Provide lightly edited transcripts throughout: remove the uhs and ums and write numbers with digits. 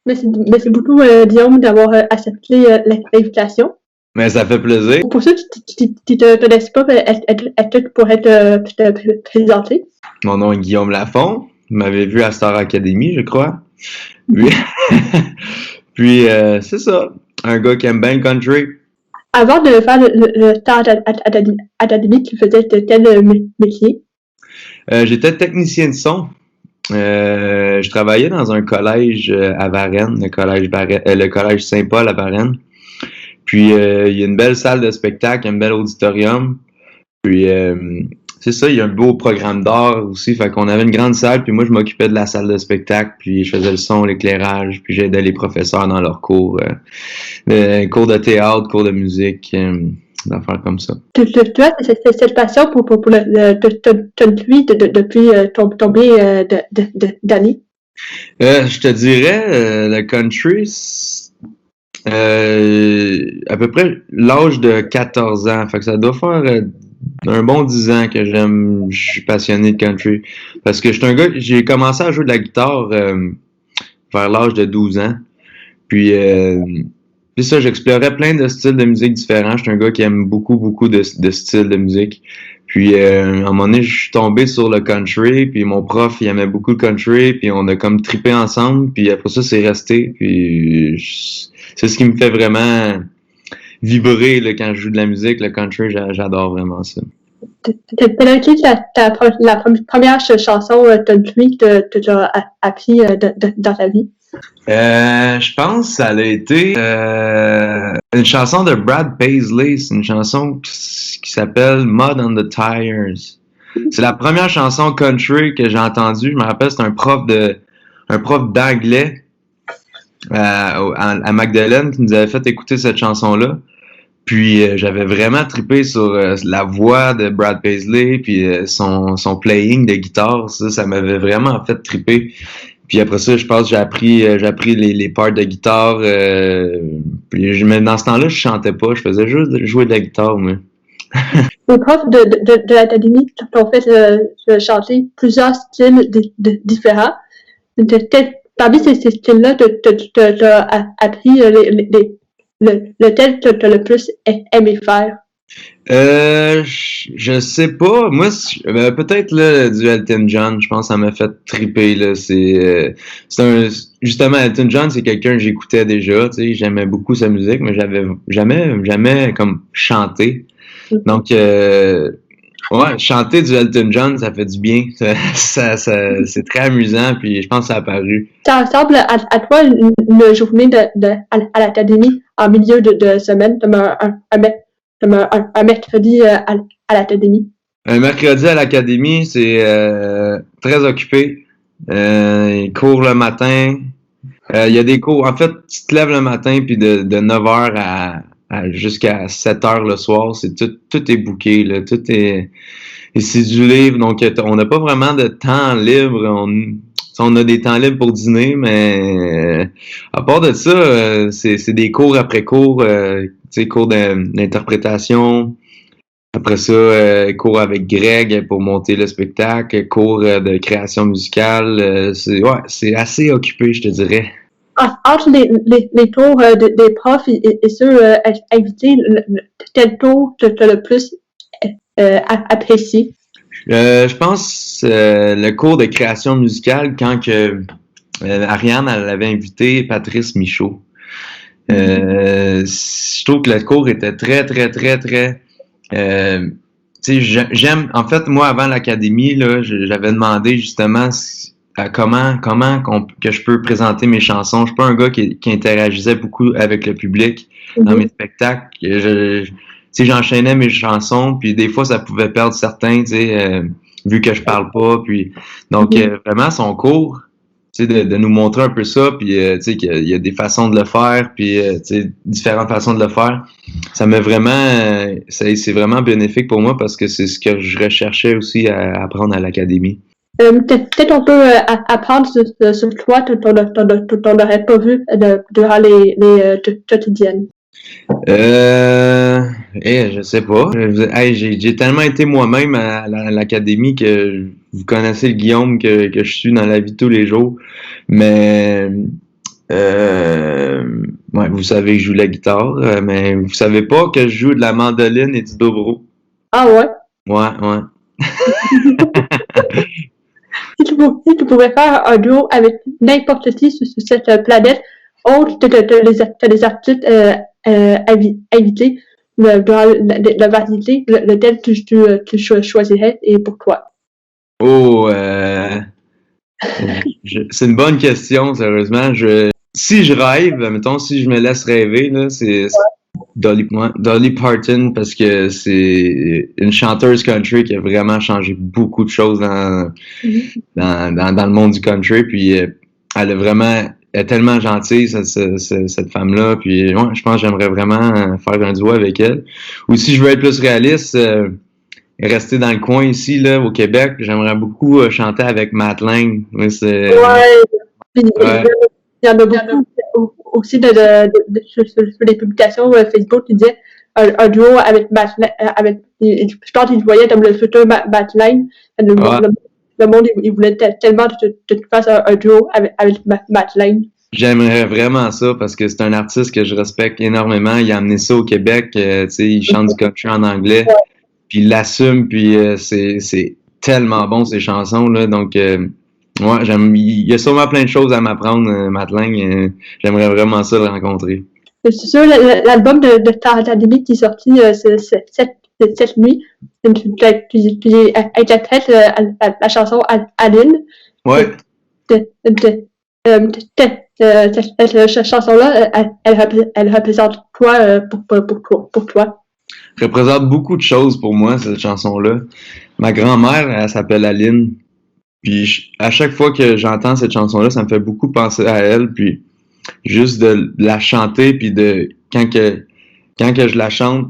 Merci beaucoup, Guillaume, d'avoir accepté l'invitation. Mais ça fait plaisir. Pour ceux qui te laissent pas, est-ce que tu pourrais te présenter? Mon nom est Guillaume Lafont. Vous m'avez vu à Star Academy, je crois. Oui. Puis c'est ça. Un gars qui aime bien le country. Avant de faire le Star Academy, tu faisais quel métier? J'étais technicien de son. Je travaillais dans un collège à Varennes, le collège Saint-Paul à Varennes. Puis il y a une belle salle de spectacle, un bel auditorium. Puis c'est ça, il y a un beau programme d'art aussi. Fait qu'on avait une grande salle, puis moi je m'occupais de la salle de spectacle, puis je faisais le son, l'éclairage, puis j'aidais les professeurs dans leurs cours, cours de théâtre, cours de musique, d'affaires comme ça. Tu as cette passion pour le country depuis combien d'années? Je te dirais, le country, à peu près l'âge de 14 ans. Fait que ça doit faire un bon 10 ans que je suis passionné de country. Parce que j'ai commencé à jouer de la guitare vers l'âge de 12 ans. Puis ça, j'explorais plein de styles de musique différents. Je suis un gars qui aime beaucoup de styles de musique. Puis à un moment donné, je suis tombé sur le country, puis mon prof, il aimait beaucoup le country, puis on a comme trippé ensemble, puis après ça, c'est resté. Puis c'est ce qui me fait vraiment vibrer là, quand je joue de la musique, le country, j'adore vraiment ça. T'as écrit la première chanson country que tu as appris dans ta vie? Je pense que ça a été une chanson de Brad Paisley. C'est une chanson qui s'appelle Mud on the Tires. C'est la première chanson country que j'ai entendue. Je me rappelle, c'était un prof d'anglais à Magdalene qui nous avait fait écouter cette chanson-là. Puis j'avais vraiment trippé sur la voix de Brad Paisley, puis son playing de guitare. Ça m'avait vraiment fait tripper. Puis après ça, je pense que j'ai appris les parts de guitare. Mais dans ce temps-là, je chantais pas, je faisais juste jouer de la guitare, moi. Les profs de l'académie t'ont fait chanter plusieurs styles différents. Parmi ces styles-là, tu as appris lequel tu as le plus aimé faire? Je sais pas. Moi, peut-être là, du Elton John. Je pense que ça m'a fait triper là. Justement, Elton John, c'est quelqu'un que j'écoutais déjà. Tu sais, j'aimais beaucoup sa musique, mais j'avais jamais comme chanté. Donc, ouais, chanter du Elton John, ça fait du bien. C'est très amusant. Puis, je pense que ça a paru. Ça ressemble à toi une journée à l'académie en milieu de semaine, comme un mercredi à l'académie? Un mercredi à l'académie, c'est très occupé. Il court le matin. Il y a des cours. En fait, tu te lèves le matin, puis de 9h jusqu'à 7h le soir, tout est booké, là. Et c'est du livre, donc on n'a pas vraiment de temps libre. On a des temps libres pour dîner, mais à part de ça, c'est des cours après cours, cours d'interprétation. Après ça, cours avec Greg pour monter le spectacle, cours de création musicale. C'est assez occupé, je te dirais. Entre les cours des profs et ceux invités, quel cours tu as le plus apprécié? Je pense le cours de création musicale quand que Ariane elle avait invité Patrice Michaud. Je trouve que le cours était très j'aime en fait moi avant l'académie là, j'avais demandé justement comment que je peux présenter mes chansons. Je suis pas un gars qui interagissait beaucoup avec le public dans mes spectacles. J'enchaînais mes chansons, puis des fois ça pouvait perdre certains, vu que je parle pas. Puis donc vraiment son cours, de nous montrer un peu ça, puis qu'il y a des façons de le faire, puis différentes façons de le faire. Ça m'a vraiment, c'est vraiment bénéfique pour moi parce que c'est ce que je recherchais aussi à apprendre à l'académie. Peut-être on peut apprendre sur toi qu'on n'aurait pas vu durant les quotidiennes. Je sais pas. J'ai tellement été moi-même à l'académie que vous connaissez le Guillaume que je suis dans la vie de tous les jours. Mais Ouais, vous savez que je joue de la guitare, mais vous savez pas que je joue de la mandoline et du dobro. Ah ouais? Ouais, ouais. Si tu pouvais faire un duo avec n'importe qui sur cette planète, autre que les artistes invités dans la variété, lequel tu choisirais et pourquoi? Oh, c'est une bonne question, sérieusement. Si je rêve, mettons, si je me laisse rêver, là, c'est Dolly Parton, parce que c'est une chanteuse country qui a vraiment changé beaucoup de choses dans le monde du country. Puis elle a vraiment, elle est tellement gentille, cette femme-là. Puis ouais, je pense que j'aimerais vraiment faire un duo avec elle. Ou si je veux être plus réaliste, rester dans le coin ici, là, au Québec, j'aimerais beaucoup chanter avec Matt Lang. Oui, Ouais, ouais. il y en a beaucoup aussi sur les publications Facebook qui disaient un duo avec je pense qu'ils voyaient comme le futur Matt Lang. Le monde, il voulait tellement que tu fasses un duo avec Matt Lang. J'aimerais vraiment ça parce que c'est un artiste que je respecte énormément. Il a amené ça au Québec. Tu sais, il chante du country en anglais, puis il l'assume, puis c'est tellement bon ces chansons là. Donc, ouais, il y a sûrement plein de choses à m'apprendre, Matt Lang. J'aimerais vraiment ça le rencontrer. C'est sûr, l'album de Taradimi qui est sorti cette nuit, puis interprète la chanson Aline. Ouais. Cette chanson-là, elle représente quoi pour toi? Représente beaucoup de choses pour moi, cette chanson-là. Ma grand-mère, elle s'appelle Aline. Puis à chaque fois que j'entends cette chanson-là, ça me fait beaucoup penser à elle. Puis juste de la chanter, puis de quand que je la chante,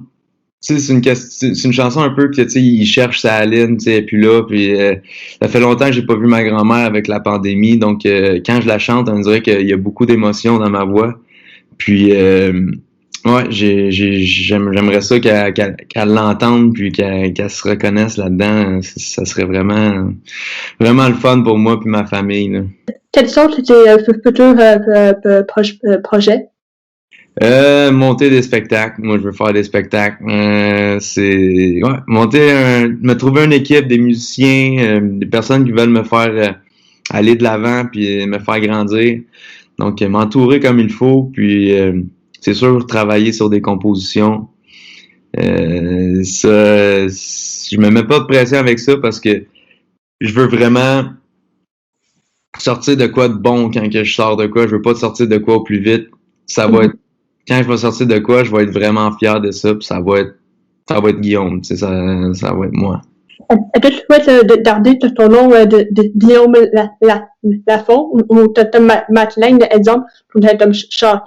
tu sais, c'est une chanson un peu que tu sais, il cherche sa Aline, tu sais, et puis là, puis ça fait longtemps que j'ai pas vu ma grand-mère avec la pandémie, donc quand je la chante, on dirait qu'il y a beaucoup d'émotions dans ma voix. Puis ouais, j'aimerais ça qu'elle l'entende puis qu'elle se reconnaisse là-dedans. Ça serait vraiment le fun pour moi puis ma famille, là. Quels sont tes futurs projets? Monter des spectacles. Moi, je veux faire des spectacles. Ouais, me trouver une équipe, des musiciens, des personnes qui veulent me faire aller de l'avant puis me faire grandir. Donc, m'entourer comme il faut, puis c'est sûr, travailler sur des compositions. Ça, je me mets pas de pression avec ça parce que je veux vraiment sortir de quoi de bon quand que je sors de quoi. Je veux pas sortir de quoi au plus vite. Ça va être, quand je vais sortir de quoi, je vais être vraiment fier de ça, puis ça va être Guillaume, tu sais, ça va être moi. Est-ce que tu souhaites garder ton nom de Guillaume Lafont ou Matt Lang, exemple, pour comme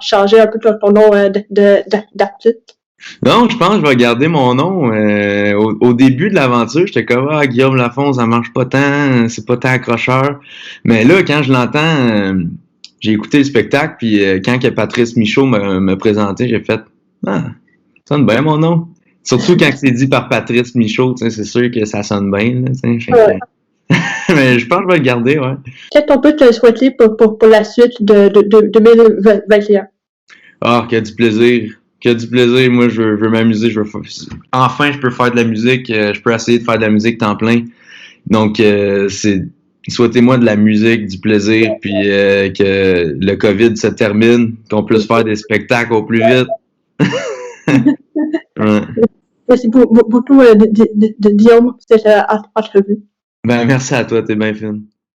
changer un peu ton nom d'artiste? Non, je pense que je vais garder mon nom. Au début de l'aventure, j'étais comme Guillaume Lafont, ça marche pas tant, c'est pas tant accrocheur. Mais là, quand je l'entends, j'ai écouté le spectacle, puis quand que Patrice Michaud me présentait, j'ai fait ça sonne bien mon nom. Surtout quand c'est dit par Patrice Michaud, c'est sûr que ça sonne bien. Là, mais je pense que je vais le garder, ouais. Qu'est-ce qu'on peut te souhaiter pour la suite de 2021? Ah, qu'il y a du plaisir. Qu'il y a du plaisir. Moi, je veux m'amuser. Enfin, je peux faire de la musique. Je peux essayer de faire de la musique temps plein. Donc, souhaitez-moi de la musique, du plaisir, puis que le COVID se termine, qu'on puisse faire des spectacles au plus vite. Ouais. Merci beaucoup, Guillaume, pour cette entrevue. Ben, merci à toi, t'es bien fine.